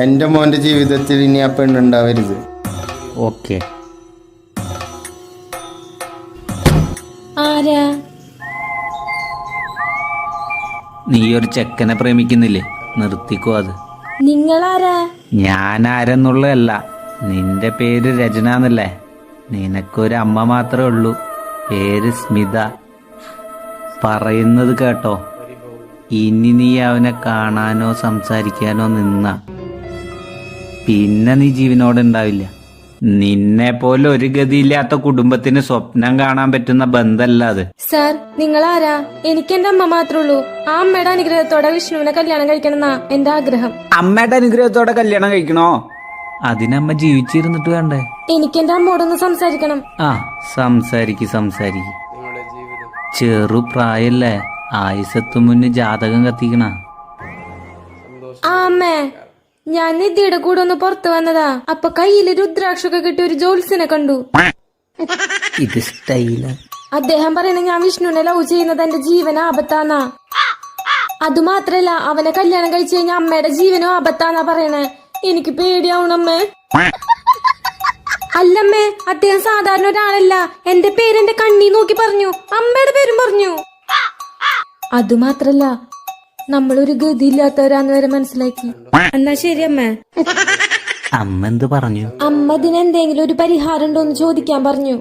എൻ്റെ മോൻ്റെ ജീവിതത്തിൽ ഇനി ആ പെണ്ണുണ്ടാവരുത്. ഓക്കെ. ആരാ? നീ ഒരു ചെക്കനെ പ്രേമിക്കുന്നില്ലേ? നിർത്തിക്കോ അത്. നിങ്ങളാരാ? ഞാൻ ആരെന്നുള്ളതല്ല, നിന്റെ പേര് രചന എന്നല്ലേ? നിനക്കൊരു അമ്മ മാത്രമേ ഉള്ളൂ, പേര് സ്മിത. പറയുന്നത് കേട്ടോ, ഇനി നീ അവനെ കാണാനോ സംസാരിക്കാനോ നിന്ന പിന്നെ നീ ജീവനോടെ ഉണ്ടാവില്ല. നിന്നെ പോലെ ഒരു ഗതിയില്ലാത്ത കുടുംബത്തിന് സ്വപ്നം കാണാൻ പറ്റുന്ന ബന്ധമല്ല അത്. സാർ, നിങ്ങളാരാ? എനിക്ക് എന്റെ അമ്മ മാത്രമേ ഉള്ളൂ. ആ അമ്മയുടെ അനുഗ്രഹത്തോടെ വിഷ്ണുവിനെ കല്യാണം കഴിക്കണമെന്നാ എന്റെ ആഗ്രഹം. അമ്മയുടെ അനുഗ്രഹത്തോടെ കല്യാണം കഴിക്കണോ? അതിനമ്മ ജീവിച്ചിരുന്നിട്ട് വേണ്ടേ? എനിക്ക് എന്റെ അമ്മോടൊന്ന് സംസാരിക്കണം. ആ, സംസാരിക്ക്. ചെറുപ്രായല്ലേ, ആയുസത്തു മുന്നേ ജാതകം കത്തിക്കണ. ആ അമ്മേ, ഞാൻ നിധിയുടെ കൂടെ ഒന്ന് പുറത്തു വന്നതാ. അപ്പൊ കയ്യില് രുദ്രാക്ഷൊക്കെ കിട്ടി ഒരു ജോത്സ്യനെ കണ്ടു. ഇത് സ്റ്റൈല. അദ്ദേഹം പറയുന്ന ഞാൻ വിഷ്ണുവിനെ ലവ് ചെയ്യുന്നത് എന്റെ ജീവൻ ആപത്താന്നാ. അതുമാത്രല്ല, അവനെ കല്യാണം കഴിച്ചു കഴിഞ്ഞാൽ അമ്മയുടെ ജീവനും ആപത്താന്നാ പറയണേ. എനിക്ക് പേടിയാവണമ്മേ. അല്ലമ്മേ, അദ്ദേഹം സാധാരണ ഒരാളല്ല. എന്റെ പേര് എന്റെ കണ്ണി നോക്കി പറഞ്ഞു, അമ്മയുടെ പേരും പറഞ്ഞു. അതുമാത്രല്ല, നമ്മളൊരു ഗതിയില്ലാത്തവരാന്ന് വരെ മനസ്സിലാക്കി. എന്നാ ശരി അമ്മേ. അമ്മ എന്ത് പറഞ്ഞു? അമ്മ ഇതിനെന്തെങ്കിലും ഒരു പരിഹാരം ഉണ്ടോ എന്ന് ചോദിക്കാൻ പറഞ്ഞു.